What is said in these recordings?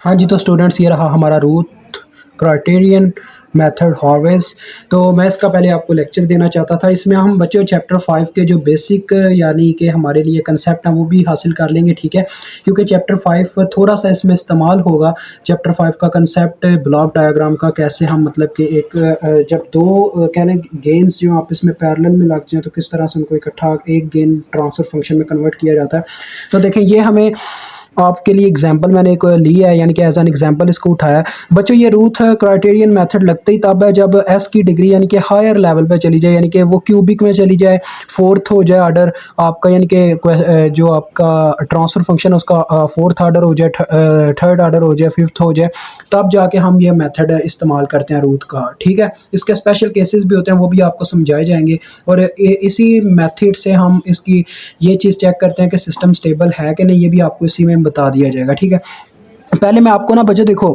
हाँ जी, तो स्टूडेंट्स ये रहा हमारा रूट क्राइटेरियन मेथड हॉवेज। तो मैं इसका पहले आपको लेक्चर देना चाहता था। इसमें हम बच्चों चैप्टर 5 के जो बेसिक यानी कि हमारे लिए कंसेप्ट हैं वो भी हासिल कर लेंगे, ठीक है। क्योंकि चैप्टर 5 थोड़ा सा इसमें इस्तेमाल होगा। चैप्टर 5 का कंसेप्ट ब्लॉक डायग्राम का, कैसे हम मतलब कि एक जब दो कहने गेन्स जो आपस में पैरेलल में लग जाएँ तो किस तरह से उनको इकट्ठा एक गेन ट्रांसफर फंक्शन में कन्वर्ट किया जाता है। तो देखें, ये हमें आपके लिए एग्जांपल मैंने एक लिया है, यानी कि एज एन एग्जांपल इसको उठाया है। बच्चों ये रूट क्राइटेरियन मेथड लगते ही तब है जब एस की डिग्री यानी कि हायर लेवल पे चली जाए, यानी कि वो क्यूबिक में चली जाए, फोर्थ हो जाए ऑर्डर आपका, यानी कि जो आपका ट्रांसफर फंक्शन है उसका फोर्थ ऑर्डर हो जाए, थर्ड ऑर्डर हो जाए, फिफ्थ हो जाए, तब जाके हम ये मेथड इस्तेमाल करते हैं रूट का, ठीक है। इसके स्पेशल केसेस भी होते हैं, वो भी आपको समझाए जाएंगे। और इसी मेथड से हम इसकी ये चीज़ चेक करते हैं कि सिस्टम स्टेबल है कि नहीं, ये भी आपको इसी में बता दिया जाएगा, ठीक है। पहले मैं आपको ना बच्चों देखो,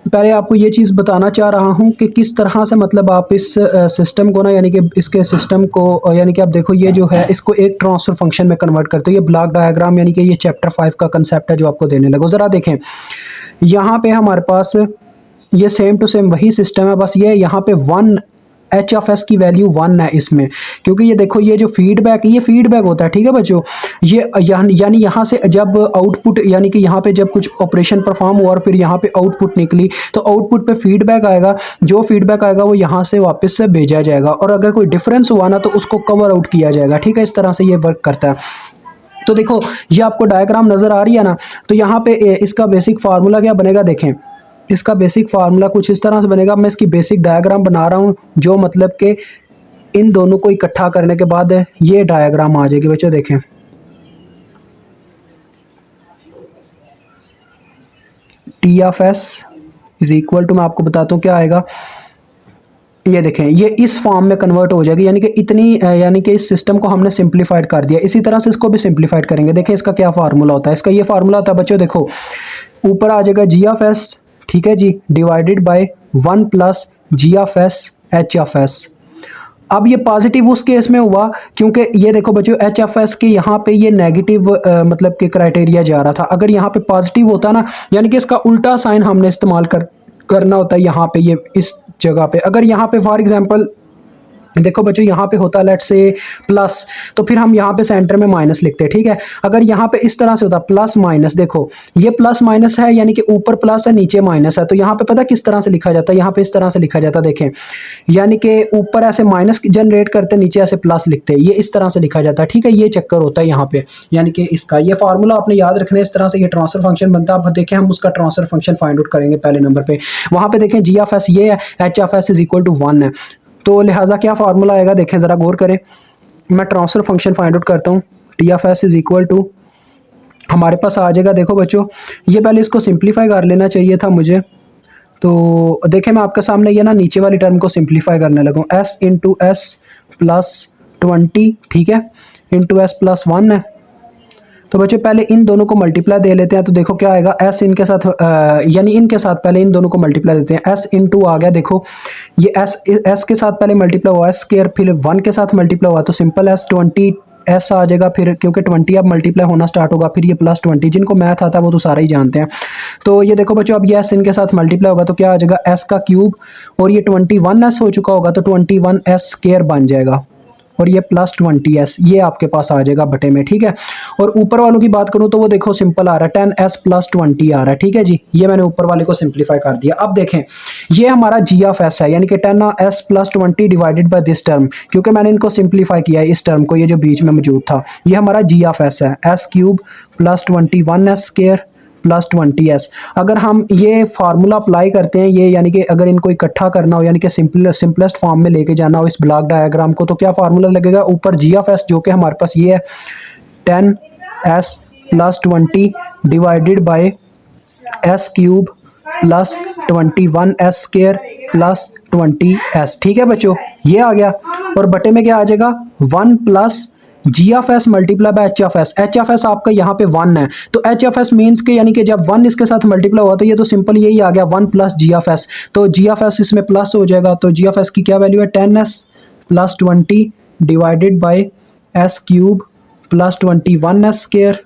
पहले आपको ये चीज़ बताना चाह रहा हूँ कि किस तरह से मतलब आप इस सिस्टम को ना, यानी कि इसके सिस्टम को यानी कि आप देखो ये जो है इसको एक ट्रांसफर फंक्शन में कन्वर्ट करते हो। ये ब्लॉक डायग्राम यानी कि ये चैप्टर 5 का कंसेप्ट है जो आपको देने लगो। ज़रा देखें, यहाँ पे हमारे पास ये सेम टू सेम वही सिस्टम है, बस ये यहाँ पे वन एच ऑफ एस की वैल्यू वन है इसमें, क्योंकि ये देखो ये जो फीडबैक, ये फीडबैक होता है, ठीक है बच्चों। ये यानी यहाँ से जब आउटपुट, यानी कि यहाँ पे जब कुछ ऑपरेशन परफॉर्म हुआ और फिर यहाँ पे आउटपुट निकली, तो आउटपुट पे फीडबैक आएगा। जो फीडबैक आएगा वो यहाँ से वापस से भेजा जाएगा, और अगर कोई डिफरेंस हुआ ना तो उसको कवर आउट किया जाएगा, ठीक है। इस तरह से ये वर्क करता है। तो देखो ये आपको डायग्राम नज़र आ रही है ना, तो यहाँ पे इसका बेसिक फार्मूला क्या बनेगा, देखें इसका बेसिक फार्मूला कुछ इस तरह से बनेगा। मैं इसकी बेसिक डायग्राम बना रहा हूँ, जो मतलब कि इन दोनों को इकट्ठा करने के बाद ये डायग्राम आ जाएगी बच्चों। देखें T of S is equal to, मैं आपको बताता हूँ क्या आएगा। ये देखें ये इस फॉर्म में कन्वर्ट हो जाएगी, यानी कि इतनी यानी कि इस सिस्टम को हमने सिंप्लीफाइड कर दिया। इसी तरह से इसको भी सिंप्लीफाइड करेंगे। देखें इसका क्या फार्मूला होता है, इसका ये फार्मूला होता है बच्चों, देखो ऊपर आ जाएगा जी ऑफ एस, ठीक है जी, divided by one plus G of S H of S. अब ये पॉजिटिव उस केस में हुआ क्योंकि ये देखो बच्चों एच एफ एस के यहाँ पे ये नेगेटिव मतलब कि क्राइटेरिया जा रहा था। अगर यहाँ पे पॉजिटिव होता ना, यानी कि इसका उल्टा साइन हमने इस्तेमाल करना होता है यहाँ पे, ये इस जगह पे। अगर यहाँ पे फॉर एग्जांपल देखो बच्चों यहाँ पे होता लेट्स से प्लस, तो फिर हम यहाँ पे सेंटर में माइनस लिखते हैं, ठीक है। अगर यहाँ पे इस तरह से होता प्लस माइनस, देखो ये प्लस माइनस है, यानी कि ऊपर प्लस है नीचे माइनस है, तो यहाँ पे पता किस तरह से लिखा जाता है, यहाँ पे इस तरह से लिखा जाता है। देखें यानी कि ऊपर ऐसे माइनस जनरेट करते, नीचे ऐसे प्लस लिखते हैं, ये इस तरह से लिखा जाता है, ठीक है। ये चक्कर होता है यहाँ पे, यानी कि इसका ये फार्मूला आपने याद रखना है। इस तरह से ये ट्रांसफर फंक्शन बनता है। अब देखें हम उसका ट्रांसफर फंक्शन फाइंड आउट करेंगे पहले नंबर पे। वहाँ पे देखें जी ऑफ एस ये है, H of S is equal to one है, तो लिहाजा क्या फार्मूला आएगा, देखें ज़रा गौर करें। मैं ट्रांसफर फंक्शन फाइंड आउट करता हूँ। T of S is equal to हमारे पास आ जाएगा, देखो बच्चों ये पहले इसको सिंप्लीफाई कर लेना चाहिए था मुझे। तो देखें मैं आपके सामने ये ना नीचे वाली टर्म को सिंप्लीफाई करने लगा हूँ। एस इंटू एस प्लस 20, ठीक है, इंटू एस प्लस 1 है। तो बच्चों पहले इन दोनों को मल्टीप्लाई दे लेते हैं, तो देखो क्या आएगा, एस इनके साथ यानी इनके साथ पहले इन दोनों को मल्टीप्लाई देते हैं। एस इंटू आ गया, देखो ये एस के साथ पहले मल्टीप्लाई हुआ एस स्क्वायर, फिर 1 के साथ मल्टीप्लाई हुआ तो सिंपल एस 20 एस आ जाएगा, फिर क्योंकि 20 अब मल्टीप्लाई होना स्टार्ट होगा, फिर ये प्लस 20, जिनको मैथ आता है वो तो सारे ही जानते हैं। तो ये देखो बच्चों अब ये एस इनके साथ मल्टीप्लाई होगा तो क्या आ जाएगा, एस का क्यूब, और ये 21 एस हो चुका होगा तो 21 एस स्क्वायर बन जाएगा, और ये प्लस 20s ये आपके पास आ जाएगा बटे में, ठीक है। और ऊपर वालों की बात करूं तो वो देखो सिंपल आ रहा है 10s प्लस 20 आ रहा है, ठीक है जी। ये मैंने ऊपर वाले को सिंप्लीफाई कर दिया। अब देखें ये हमारा जी ऑफ एस है, यानी कि 10s plus 20 divided by this term, क्योंकि मैंने इनको सिंप्लीफाई किया है इस टर्म को, ये जो बीच में मौजूद था ये हमारा जी ऑफ एस है, S cube plus 21s square plus 20s। अगर हम ये फार्मूला अप्लाई करते हैं ये, यानी कि अगर इनको इकट्ठा करना हो, यानी कि सिंपलेस्ट फॉर्म में लेके जाना हो इस ब्लॉक डायग्राम को, तो क्या फार्मूला लगेगा, ऊपर जी ऑफ एस जो कि हमारे पास ये है 10s plus 20 divided by S cube plus 21s square plus 20s, ठीक है बच्चों ये आ गया। और बटे में क्या आ जाएगा, 1 plus G of S multiply by H of S. H of S आपका यहाँ पे 1 है, तो एच ऑफ एस मीन्स के यानी कि जब 1 इसके साथ मल्टीप्लाई हुआ तो ये तो सिंपल यही आ गया 1 प्लस जी ऑफ एस, तो जी ऑफ एस इसमें प्लस हो जाएगा, तो जी ऑफ एस की क्या वैल्यू है 10s plus 20 divided by S cube plus 21s square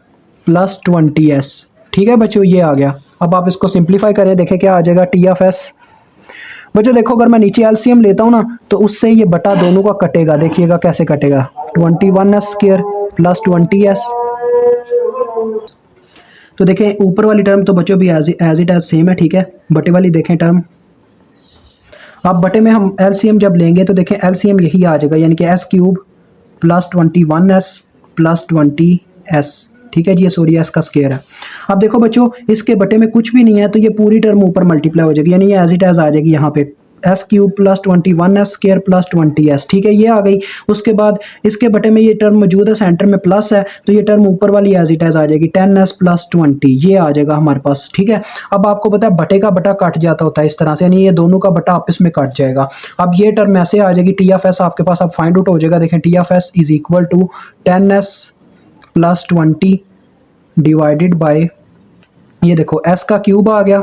plus 20s, ठीक है बच्चों ये आ गया। अब आप इसको सिंप्लीफाई करें, देखें क्या आ जाएगा टी ऑफ एस। बच्चों देखो अगर मैं नीचे एलसीएम लेता हूँ ना तो उससे ये बटा दोनों का कटेगा, देखिएगा कैसे कटेगा, 21s स्क्वायर प्लस 20s। तो देखें ऊपर वाली टर्म तो बच्चों भी एज इट एज सेम है, ठीक है। बटे वाली देखें टर्म, अब बटे में हम एलसीएम जब लेंगे तो देखें एलसीएम यही आ जाएगा, यानी कि S cube plus 21s plus 20s, ठीक है जी, ये सॉरी एस का स्क्वायर है। अब देखो बच्चों इसके बटे में कुछ भी नहीं है तो ये पूरी टर्म ऊपर मल्टीप्लाई हो जाएगी, यानी ये एज इट एज आ जाएगी यहाँ पे S cube plus 21s square plus 20s, ठीक है, ये आ गई। उसके बाद इसके बटे में ये टर्म मौजूद है, सेंटर में प्लस है तो ये टर्म ऊपर वाली एज इट एज आ जाएगी 10s प्लस 20, ये आ जाएगा हमारे पास, ठीक है। अब आपको पता है बटे का बटा कट जाता होता है इस तरह से, यानी ये दोनों का बटा आपस में कट जाएगा। अब ये टर्म ऐसे आ जाएगी, टी ऑफ एस आपके पास अब फाइंड आउट हो जाएगा, देखें T of S is equal to 10s plus 20 divided by, ये देखो s का क्यूब आ गया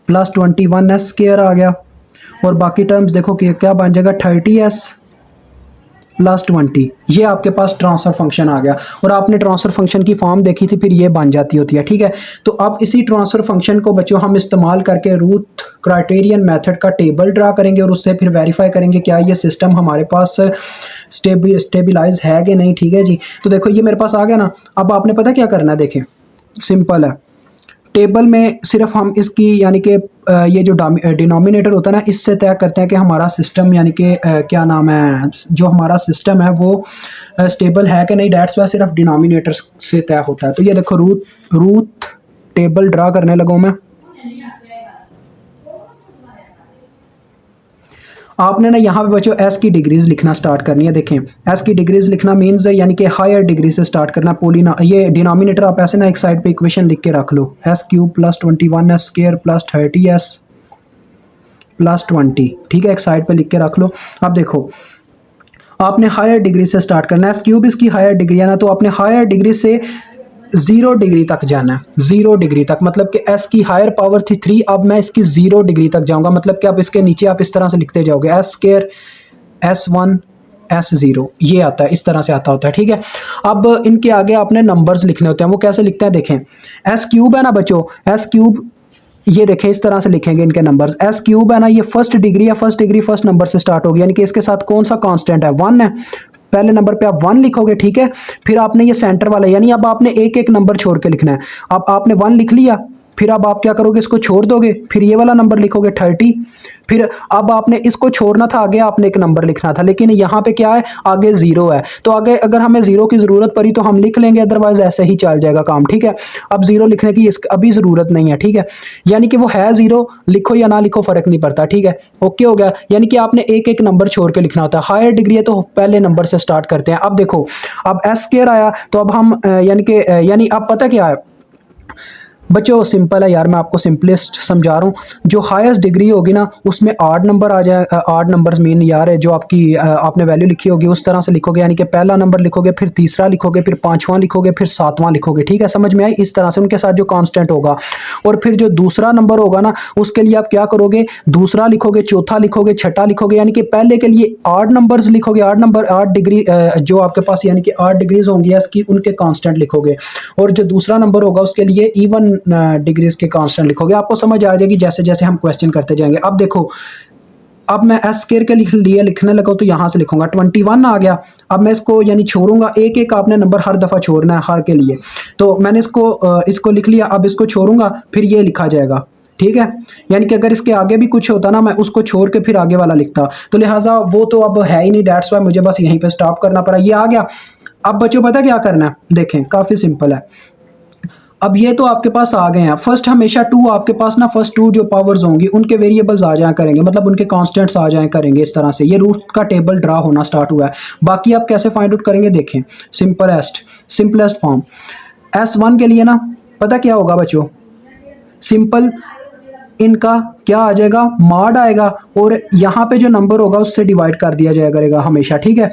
प्लस 21s स्क्वायर आ गया, और बाकी टर्म्स देखो कि क्या बन जाएगा 30s प्लस 20, ये आपके पास ट्रांसफ़र फंक्शन आ गया। और आपने ट्रांसफ़र फंक्शन की फॉर्म देखी थी, फिर ये बन जाती होती है, ठीक है। तो अब इसी ट्रांसफ़र फंक्शन को बच्चों हम इस्तेमाल करके रूट क्राइटेरियन मेथड का टेबल ड्रा करेंगे और उससे फिर वेरीफाई करेंगे क्या ये सिस्टम हमारे पास स्टेबिलाइज है कि नहीं, ठीक है जी। तो देखो ये मेरे पास आ गया ना, अब आपने पता क्या करना है, देखें सिंपल है, टेबल में सिर्फ हम इसकी यानी कि ये जो डिनोमिनेटर होता है ना, इससे तय करते हैं कि हमारा सिस्टम यानी कि क्या नाम है, जो हमारा सिस्टम है वो स्टेबल है कि नहीं, डेट्स वाई सिर्फ डिनोमिनेटर से तय होता है। तो ये देखो रूट टेबल ड्रा करने लगा हूँ मैं। आपने ना यहाँ पे बच्चों एस की डिग्रीज लिखना स्टार्ट करनी है, देखें एस की डिग्रीज लिखना मीन्स यानी कि हायर डिग्री से स्टार्ट करना, पोलिना ये डिनोमिनेटर आप ऐसे ना एक साइड पे इक्वेशन लिख के रख लो, S cube plus 21s square plus 30s plus 20, ठीक है, एक साइड पे लिख के रख लो। अब देखो आपने हायर डिग्री से स्टार्ट करना है, एस क्यूब इसकी हायर डिग्री है ना, तो आपने हायर डिग्री से 0 डिग्री तक जाना है, 0 डिग्री तक, मतलब कि एस की हायर पावर थी 3, अब मैं इसकी 0 डिग्री तक जाऊंगा, मतलब कि आप इसके नीचे आप इस तरह से लिखते जाओगे एस स्क्वायर S1 S0, ये आता है, इस तरह से आता होता है, ठीक है। अब इनके आगे आपने नंबर्स लिखने होते हैं, वो कैसे लिखते हैं, देखें एस क्यूब है ना बच्चों, एस क्यूब ये देखें इस तरह से लिखेंगे इनके नंबर्स, एस क्यूब है ना, ये फर्स्ट डिग्री है, फर्स्ट डिग्री फर्स्ट नंबर से स्टार्ट होगी, यानी कि इसके साथ कौन सा कांस्टेंट है, 1 है, पहले नंबर पे आप 1 लिखोगे, ठीक है। फिर आपने ये सेंटर वाला, यानी अब आपने एक एक नंबर छोड़ के लिखना है। अब आपने 1 लिख लिया, फिर अब आप क्या करोगे, इसको छोड़ दोगे, फिर ये वाला नंबर लिखोगे 30, फिर अब आपने इसको छोड़ना था, आगे आपने एक नंबर लिखना था, लेकिन यहाँ पे क्या है, आगे 0 है, तो आगे अगर हमें 0 की ज़रूरत पड़ी तो हम लिख लेंगे, अदरवाइज ऐसे ही चल जाएगा काम, ठीक है। अब 0 लिखने की अभी ज़रूरत नहीं है, ठीक है, यानी कि वो है 0, लिखो या ना लिखो फ़र्क नहीं पड़ता, ठीक है, ओके हो गया। यानी कि आपने एक एक नंबर छोड़ के लिखना होता है, हायर डिग्री है तो पहले नंबर से स्टार्ट करते हैं। अब देखो अब एस स्क्वायर आया, तो अब हम यानी अब पता क्या है बच्चों, सिंपल है यार, मैं आपको सिंपलेस्ट समझा रहा हूँ, जो हाईएस्ट डिग्री होगी ना उसमें 8 नंबर आ जाए, 8 नंबर्स मीन यार है जो आपकी आपने वैल्यू लिखी होगी उस तरह से लिखोगे, यानी कि पहला नंबर लिखोगे, फिर तीसरा लिखोगे, फिर 5वां लिखोगे, फिर 7वां लिखोगे, ठीक है, समझ में आई, इस तरह से उनके साथ जो कांस्टेंट होगा। और फिर जो दूसरा नंबर होगा ना उसके लिए आप क्या करोगे, दूसरा लिखोगे, चौथा लिखोगे, छठा लिखोगे, यानी कि पहले के लिए 8 नंबर्स लिखोगे, 8 नंबर 8 डिग्री जो आपके पास यानी कि 8 डिग्रीज होंगी इसकी, उनके कांस्टेंट लिखोगे, और जो दूसरा नंबर होगा उसके लिए इवन डिग्रीज के कांस्टेंट लिखोगे। आपको समझ आ जाएगी जैसे जैसे हम क्वेश्चन करते जाएंगे। अब देखो अब मैं एस स्क्वायर के लिए लिखने लगा तो यहाँ से लिखूंगा 21 आ गया। अब मैं इसको यानी छोड़ूंगा, एक एक आपने नंबर हर दफ़ा छोड़ना है हर के लिए, तो मैंने इसको लिख लिया, अब इसको छोड़ूंगा फिर ये लिखा जाएगा, ठीक है। यानी कि अगर इसके आगे भी कुछ होता ना मैं उसको छोड़ के फिर आगे वाला लिखता, तो लिहाजा वो तो अब है ही नहीं, डेट्स वाई मुझे बस यहीं पे स्टॉप करना पड़ा, ये आ गया। अब बच्चों पता क्या करना है, देखें काफ़ी सिंपल है। अब ये तो आपके पास आ गए हैं, फर्स्ट हमेशा 2 आपके पास ना, फर्स्ट 2 जो पावर्स होंगी उनके वेरिएबल्स आ जाया करेंगे, मतलब उनके कांस्टेंट्स आ जाया करेंगे, इस तरह से ये रूट का टेबल ड्रा होना स्टार्ट हुआ है। बाकी आप कैसे फाइंड आउट करेंगे, देखें सिंपलेस्ट फॉर्म S1 के लिए ना पता क्या होगा बच्चों, सिंपल इनका क्या आ जाएगा, मॉड आएगा, और यहाँ पे जो नंबर होगा उससे डिवाइड कर दिया जाया करेगा हमेशा, ठीक है।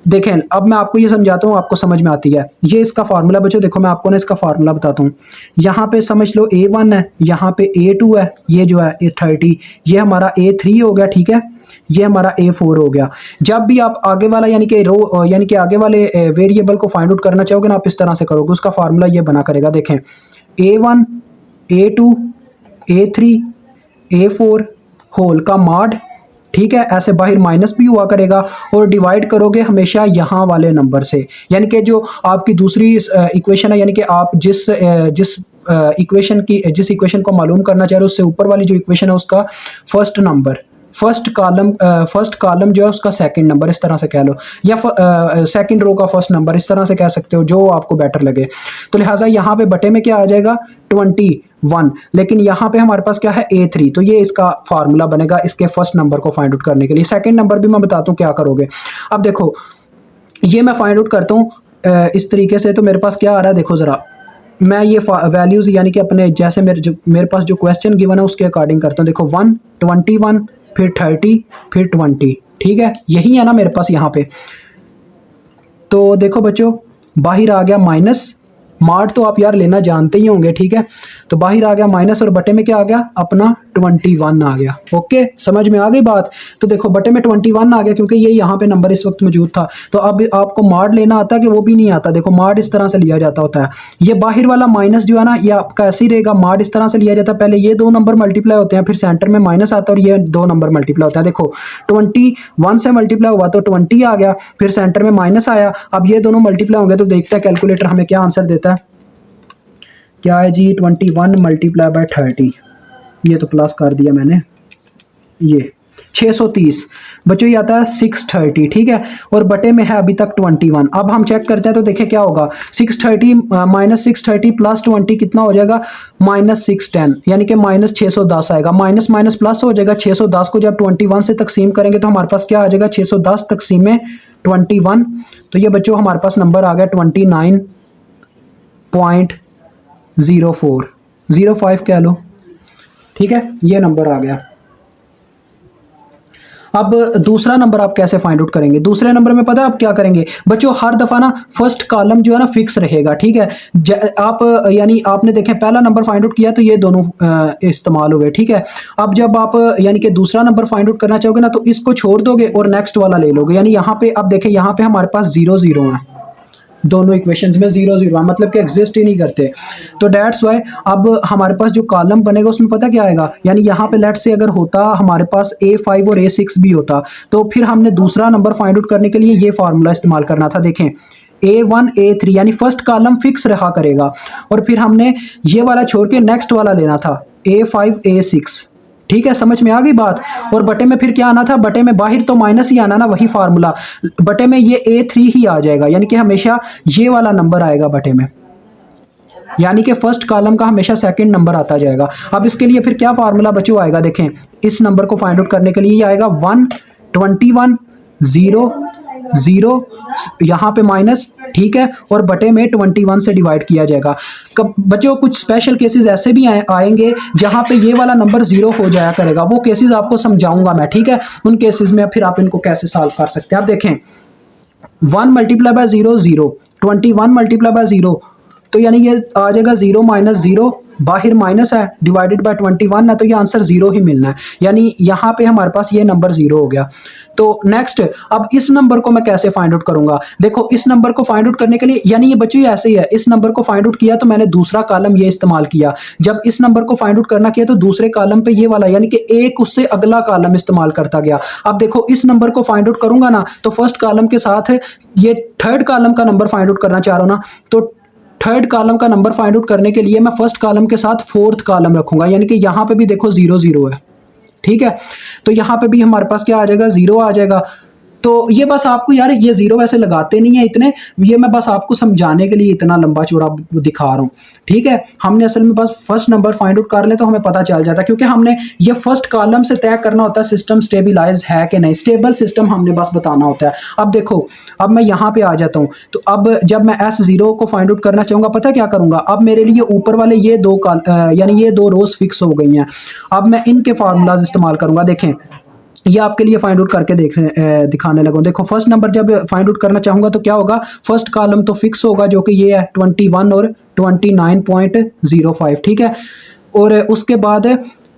देखें अब मैं आपको ये समझाता हूँ, आपको समझ में आती है, ये इसका फार्मूला बच्चों, देखो मैं आपको ना इसका फार्मूला बताता हूँ। यहाँ पे समझ लो A1 है, यहाँ पे A2 है, ये जो है A30, ये हमारा A3 हो गया, ठीक है, ये हमारा A4 हो गया। जब भी आप आगे वाला यानी कि आगे वाले वेरिएबल को फाइंड आउट करना चाहोगे ना, आप इस तरह से करोगे, उसका फार्मूला ये बना करेगा, देखें A1 A2 A3 A4 whole का मॉड, ठीक है, ऐसे बाहर माइनस भी हुआ करेगा और डिवाइड करोगे हमेशा यहाँ वाले नंबर से, यानी कि जो आपकी दूसरी इक्वेशन है, यानी कि आप जिस इक्वेशन को मालूम करना चाह रहे हो उससे ऊपर वाली जो इक्वेशन है उसका फर्स्ट नंबर, फर्स्ट कॉलम जो है उसका सेकंड नंबर, इस तरह से कह लो, या सेकंड रो का फर्स्ट नंबर, इस तरह से कह सकते हो जो आपको बेटर लगे। तो लिहाजा यहाँ पे बटे में क्या आ जाएगा 21, लेकिन यहाँ पे हमारे पास क्या है A3, तो ये इसका फार्मूला बनेगा इसके फर्स्ट नंबर को फाइंड आउट करने के लिए। सेकंड नंबर भी मैं बताता हूँ क्या करोगे। अब देखो ये मैं फाइंड आउट करता हूँ इस तरीके से, तो मेरे पास क्या आ रहा है देखो ज़रा, मैं ये वैल्यूज़ यानी कि अपने जैसे मेरे पास जो क्वेश्चन गिवन है उसके अकॉर्डिंग करता हूँ। देखो 1 21 फिर 30 फिर 20, ठीक है, यही है ना मेरे पास यहाँ पे। तो देखो बच्चों बाहर आ गया माइनस, मार्ट तो आप यार लेना जानते ही होंगे, ठीक है, तो बाहर आ गया माइनस और बटे में क्या आ गया अपना 21 आ गया। ओके, समझ में आ गई बात। तो देखो बटे में 21 आ गया क्योंकि ये यहाँ पे नंबर इस वक्त मौजूद था। तो अब आपको मार्ड लेना आता है कि वो भी नहीं आता। देखो मार्ड इस तरह से लिया जाता होता है, ये बाहर वाला माइनस जो है ना ये आपका ऐसे ही रहेगा, मार्ड इस तरह से लिया जाता है, पहले ये दो नंबर मल्टीप्लाई होते हैं फिर सेंटर में माइनस आता है और ये दो नंबर मल्टीप्लाई होता है। देखो 21 से मल्टीप्लाई हुआ तो 20 आ गया, फिर सेंटर में माइनस आया, अब ये दोनों मल्टीप्लाई होंगे तो देखते हैं कैलकुलेटर हमें क्या आंसर देता है। क्या है जी 21 मल्टीप्लाई बाय 30, ये तो प्लस कर दिया मैंने, ये 630 बच्चों ये आता है 630, ठीक है, और बटे में है अभी तक 21। अब हम चेक करते हैं तो देखिए क्या होगा, 630 माइनस 630 प्लस 20 कितना हो जाएगा -610, यानी कि -610 आएगा, माइनस माइनस प्लस हो जाएगा। 610 को जब 21 से तकसीम करेंगे तो हमारे पास क्या आ जाएगा 610 तकसीम में 21, तो ये बच्चों हमारे पास नंबर आ गया 29.0405 कह लो, ठीक है, ये नंबर आ गया। अब दूसरा नंबर आप कैसे फाइंड आउट करेंगे। दूसरे नंबर में पता है आप क्या करेंगे बच्चों, हर दफ़ा ना फर्स्ट कॉलम जो है ना फिक्स रहेगा, ठीक है, आप यानी आपने देखें पहला नंबर फाइंड आउट किया तो ये दोनों इस्तेमाल हुए, ठीक है। अब जब आप यानी कि दूसरा नंबर फाइंड आउट करना चाहोगे ना तो इसको छोड़ दोगे और नेक्स्ट वाला ले लोगे, यानी यहाँ पे अब देखें यहाँ पे हमारे पास 0 0 है, दोनों इक्वेशंस में 0 0 है, मतलब कि एग्जिस्ट ही नहीं करते। तो डेट्स वाई अब हमारे पास जो कॉलम बनेगा उसमें पता क्या आएगा, यानी यहाँ पे लेट से अगर होता हमारे पास A5 और A6 भी होता तो फिर हमने दूसरा नंबर फाइंड आउट करने के लिए ये फार्मूला इस्तेमाल करना था। देखें A1 A3 यानी फर्स्ट कॉलम फिक्स रहा करेगा और फिर हमने ये वाला छोड़ के नेक्स्ट वाला लेना था A5 A6, ठीक है, समझ में आ गई बात। और बटे में फिर क्या आना था, बटे में बाहर तो माइनस ही आना ना, वही फार्मूला, बटे में ये A3 ही आ जाएगा, यानी कि हमेशा ये वाला नंबर आएगा बटे में, यानी कि फर्स्ट कॉलम का हमेशा सेकंड नंबर आता जाएगा। अब इसके लिए फिर क्या फार्मूला बच्चों आएगा, देखें इस नंबर को फाइंड आउट करने के लिए ये आएगा 1 21 0 0 यहाँ पे माइनस, ठीक है, और बटे में 21 से डिवाइड किया जाएगा। कब बच्चों कुछ स्पेशल केसेस ऐसे भी आएंगे जहाँ पे ये वाला नंबर 0 हो जाया करेगा, वो केसेस आपको समझाऊंगा मैं, ठीक है, उन केसेस में फिर आप इनको कैसे सॉल्व कर सकते हैं। आप देखें 1 मल्टीप्लाई बाय 0 0, 21 मल्टीप्लाई बाय 0, तो यानी ये आ जाएगा 0 माइनस 0, बाहर माइनस है, डिवाइडेड बाय 21 है, तो ये आंसर 0 ही मिलना है, यानी यहाँ पे हमारे पास ये नंबर 0 हो गया। तो नेक्स्ट अब इस नंबर को मैं कैसे फाइंड आउट करूंगा। देखो इस नंबर को फाइंड आउट करने के लिए, यानी ये बच्चों ऐसे ही है, इस नंबर को फाइंड आउट किया तो मैंने दूसरा कॉलम ये इस्तेमाल किया, जब इस नंबर को फाइंड आउट करना किया तो दूसरे कॉलम पे ये वाला, यानी कि एक उससे अगला कॉलम इस्तेमाल करता गया। अब देखो इस नंबर को फाइंड आउट करूंगा ना तो फर्स्ट कॉलम के साथ ये थर्ड कॉलम का नंबर फाइंड आउट करना चाह रहा हूं ना, तो थर्ड कॉलम का नंबर फाइंड आउट करने के लिए मैं फर्स्ट कॉलम के साथ फोर्थ कॉलम रखूंगा, यानी कि यहाँ पे भी देखो 0 0 है, ठीक है, तो यहाँ पे भी हमारे पास क्या आ जाएगा 0 आ जाएगा। तो ये बस आपको यार ये 0 वैसे लगाते नहीं है इतने, ये मैं बस आपको समझाने के लिए इतना लंबा चौड़ा दिखा रहा हूँ, ठीक है। हमने असल में बस फर्स्ट नंबर फाइंड आउट कर ले तो हमें पता चल जाता है, क्योंकि हमने ये फर्स्ट कॉलम से तय करना होता है सिस्टम स्टेबलाइज है कि नहीं, स्टेबल सिस्टम हमने बस बताना होता है। अब देखो अब मैं यहाँ पे आ जाता हूँ, तो अब जब मैं S0 को फाइंड आउट करना चाहूँगा पता क्या करूँगा, अब मेरे लिए ऊपर वाले ये दो यानी ये दो रोज फिक्स हो गई हैं, अब मैं इनके फार्मूलाज इस्तेमाल करूँगा। देखें ये आपके लिए फाइंड आउट करके दिखाने लगा। देखो फर्स्ट नंबर जब फाइंड आउट करना चाहूँगा तो क्या होगा, फर्स्ट कॉलम तो फिक्स होगा जो कि ये है 21 और 29.05, ठीक है, और उसके बाद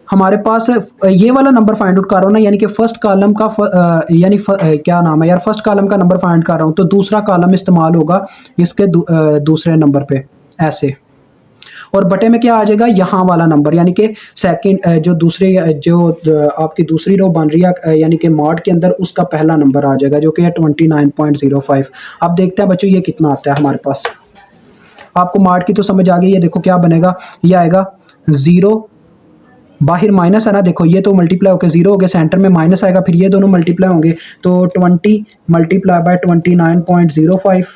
हमारे पास ये वाला नंबर फाइंड आउट कर रहा हूँ ना, यानी कि फर्स्ट कॉलम का क्या नाम है यार, फर्स्ट कॉलम का नंबर फाइंड कर रहा हूँ तो दूसरा कॉलम इस्तेमाल होगा इसके दूसरे नंबर पे ऐसे, और बटे में क्या आ जाएगा, यहाँ वाला नंबर, यानी कि सेकंड जो दूसरे जो आपकी दूसरी रो बन रही है यानी कि मॉड के अंदर, उसका पहला नंबर आ जाएगा जो कि है 29.05। अब देखते हैं बच्चों ये कितना आता है हमारे पास। आपको मॉड की तो समझ आ गई है, देखो क्या बनेगा, ये आएगा 0, बाहर माइनस है ना, देखो ये तो मल्टीप्लाई होकर 0 हो गया, सेंटर में माइनस आएगा, फिर ये दोनों मल्टीप्लाई होंगे तो 20 मल्टीप्लाई बाय 29.05,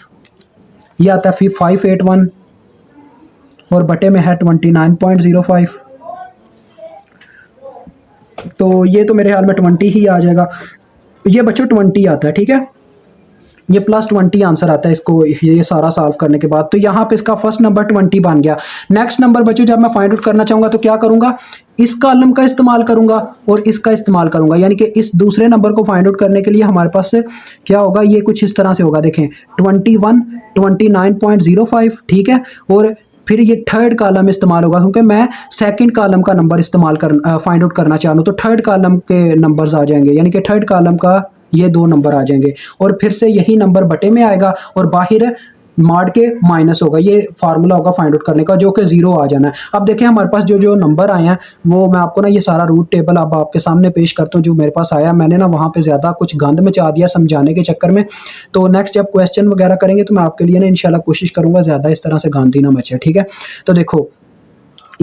ये आता है फिर 581 और बटे में है 29.05। तो ये तो मेरे ख्याल में 20 ही आ जाएगा, ये बच्चों 20 आता है, ठीक है, ये +20 आंसर आता है इसको, ये सारा सॉल्व करने के बाद। तो यहाँ पे इसका फर्स्ट नंबर 20 बन गया। नेक्स्ट नंबर बच्चों जब मैं फाइंड आउट करना चाहूँगा तो क्या करूँगा, इस कॉलम का इस्तेमाल करूँगा और इसका इस्तेमाल करूँगा, यानी कि इस दूसरे नंबर को फाइंड आउट करने के लिए हमारे पास से क्या होगा, ये कुछ इस तरह से होगा, देखें 21 29.05, ठीक है, और फिर ये थर्ड कॉलम इस्तेमाल होगा क्योंकि मैं सेकंड कॉलम का नंबर इस्तेमाल कर फाइंड आउट करना चाह रहा हूँ, तो थर्ड कॉलम के नंबर्स आ जाएंगे, यानी कि थर्ड कॉलम का ये 2 नंबर आ जाएंगे और फिर से यही नंबर बटे में आएगा और बाहर मॉड के माइनस होगा, ये फार्मूला होगा फाइंड आउट करने का जो कि 0 आ जाना है। अब देखें हमारे पास जो जो नंबर आए हैं वो मैं आपको ना ये सारा रूट टेबल अब आपके सामने पेश करता हूँ, जो मेरे पास आया, मैंने ना वहाँ पे ज़्यादा कुछ गंद मचा दिया समझाने के चक्कर में। तो नेक्स्ट जब क्वेश्चन वगैरह करेंगे तो मैं आपके लिए ना इंशाल्लाह कोशिश करूँगा ज़्यादा इस तरह से गंद ही ना मचे, ठीक है। तो देखो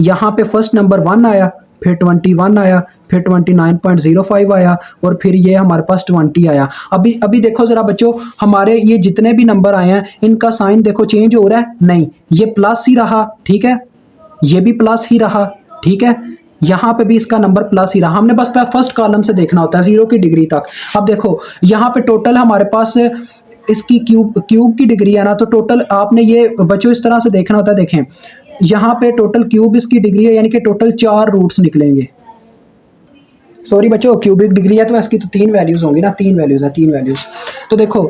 यहाँ पे फर्स्ट नंबर 1 आया, फिर 21 आया, फिर 29.05 आया और फिर ये हमारे पास 20 आया। अभी अभी देखो ज़रा बच्चों, हमारे ये जितने भी नंबर आए हैं इनका साइन देखो चेंज हो रहा है, नहीं ये प्लस ही रहा, ठीक है, ये भी प्लस ही रहा, ठीक है, यहाँ पे भी इसका नंबर प्लस ही रहा, हमने बस फर्स्ट कॉलम से देखना होता है 0 की डिग्री तक। अब देखो यहाँ पे टोटल हमारे पास इसकी क्यूब की डिग्री है ना, तो टोटल आपने ये बच्चों इस तरह से देखना होता है, देखें यहाँ पे टोटल क्यूब इसकी डिग्री है, यानी कि टोटल 4 रूट्स निकलेंगे, सॉरी बच्चों क्यूबिक डिग्री है तो इसकी तो 3 वैल्यूज होंगी ना, 3 वैल्यूज है, 3 वैल्यूज। तो देखो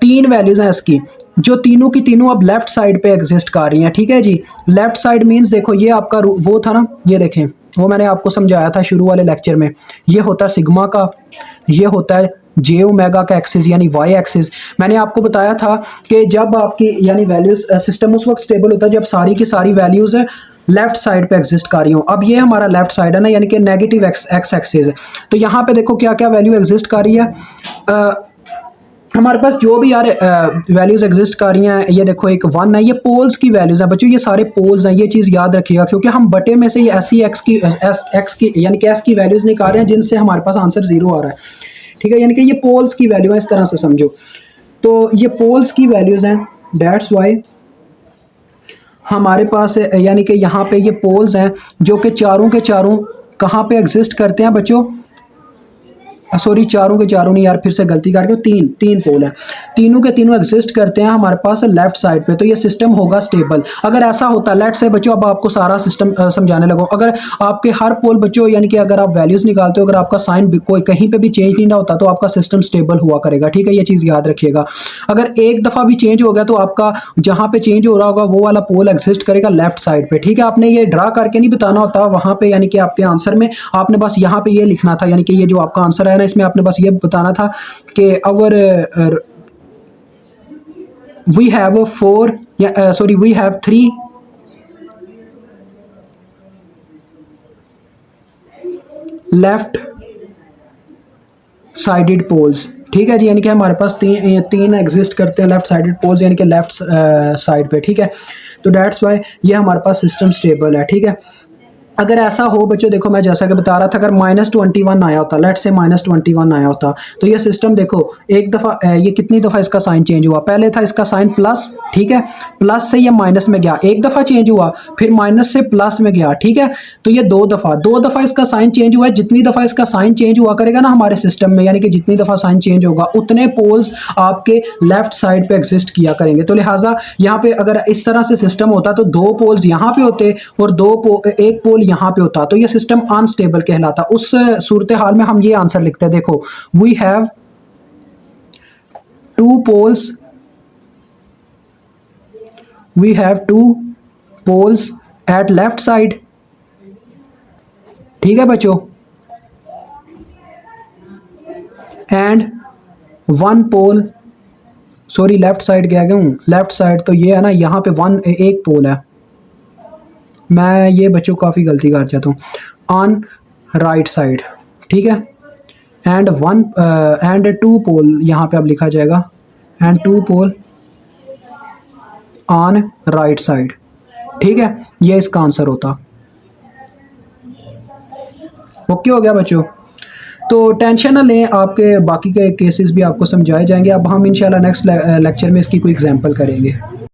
3 वैल्यूज हैं इसकी, जो तीनों की तीनों अब लेफ्ट साइड पे एग्जिस्ट कर रही हैं, ठीक है जी। लेफ्ट साइड मींस देखो ये आपका वो था ना, ये देखें वो मैंने आपको समझाया था शुरू वाले लेक्चर में, ये होता है सिग्मा का, ये होता है जे ओमेगा का एक्सिस यानी वाई एक्सिस। मैंने आपको बताया था कि जब आपकी यानी वैल्यूज सिस्टम उस वक्त स्टेबल होता है जब सारी की सारी वैल्यूज लेफ्ट साइड पे एग्जिस्ट कर रही हूँ। अब ये हमारा लेफ्ट साइड है ना, यानी कि नेगेटिव एक्स एक्सिस। तो यहाँ पे देखो क्या क्या वैल्यू एग्जिस्ट कर रही है, हमारे पास जो भी यार वैल्यूज एग्जिस्ट कर रही हैं, ये देखो एक 1 है, ये पोल्स की वैल्यूज हैं बच्चों, ये सारे पोल्स हैं, ये चीज़ याद रखिएगा क्योंकि हम बटे में से ये ऐसी एक्स की यानी कि एस की वैल्यूज निकाल रहे हैं जिनसे हमारे पास आंसर 0 आ रहा है, ठीक है, यानी कि ये पोल्स की वैल्यू है, इस तरह से समझो। तो ये पोल्स की वैल्यूज हैं, डेट्स वाई हमारे पास यानी कि यहाँ पे ये पोल्स हैं जो कि चारों के चारों कहाँ पे एग्जिस्ट करते हैं बच्चों, सॉरी चारों के चारों नहीं यार, फिर से गलती करके, तीन पोल हैं, तीनों के तीनों एग्जिस्ट करते हैं हमारे पास लेफ्ट साइड पे, तो ये सिस्टम होगा स्टेबल। अगर ऐसा होता, लेट से बच्चों अब आपको सारा सिस्टम समझाने लगो, अगर आपके हर पोल बच्चों यानी कि अगर आप वैल्यूज निकालते हो, अगर आपका साइन कोई कहीं पे भी चेंज नहीं ना होता तो आपका सिस्टम स्टेबल हुआ करेगा, ठीक है, ये चीज़ याद रखिएगा। अगर एक दफ़ा भी चेंज हो गया तो आपका जहाँ पे चेंज हो रहा होगा वो वाला पोल एग्जिस्ट करेगा लेफ्ट साइड पे, ठीक है। आपने ये ड्रा करके नहीं बताना होता वहाँ पे, यानी कि आपके आंसर में आपने बस यहाँ पे ये लिखना था, यानी कि ये जो आपका आंसर है ना इसमें आपने बस ये बताना था कि अवर वी हैव 4 या sorry we have 3 left sided poles, ठीक है जी, यानी कि हमारे पास तीन एग्जिस्ट करते हैं लेफ्ट साइडेड पोल्स यानी कि लेफ्ट साइड पे, ठीक है। तो दैट्स वाई ये हमारे पास सिस्टम स्टेबल है, ठीक है। अगर ऐसा हो बच्चों, देखो मैं जैसा कि बता रहा था, अगर -21 आया होता, लेट से -21 आया होता, तो ये सिस्टम देखो एक दफ़ा ये कितनी दफ़ा इसका साइन चेंज हुआ, पहले था इसका साइन प्लस, ठीक है, प्लस से ये माइनस में गया, एक दफ़ा चेंज हुआ, फिर माइनस से प्लस में गया, ठीक है। तो ये दो दफ़ा इसका साइन चेंज हुआ है, जितनी दफ़ा इसका साइन चेंज हुआ करेगा ना हमारे सिस्टम में, यानी कि जितनी दफ़ा साइन चेंज होगा उतने पोल्स आपके लेफ्ट साइड पे एग्जिस्ट किया करेंगे। तो लिहाजा यहाँ पे अगर इस तरह से सिस्टम होता तो 2 पोल्स यहाँ पे होते और एक पोल यहाँ पे होता, तो ये सिस्टम अनस्टेबल कहलाता। उस सूरत हाल में हम ये आंसर लिखते हैं, देखो we have 2 poles, we have 2 poles at left side, ठीक है बच्चों, and 1 pole, sorry left side क्या गया हूँ, लेफ्ट साइड तो ये है ना, यहाँ पे एक पोल है, मैं ये बच्चों काफ़ी गलती कर जाता हूँ। ऑन राइट साइड, ठीक है, and one and two pole यहाँ पे अब लिखा जाएगा, and two pole on right side, ठीक है, ये इसका आंसर होता। ओके हो गया बच्चों। तो टेंशन ना लें, आपके बाकी के केसेस भी आपको समझाए जाएंगे। अब हम इंशाल्लाह नेक्स्ट लेक्चर में इसकी कोई एग्जांपल करेंगे।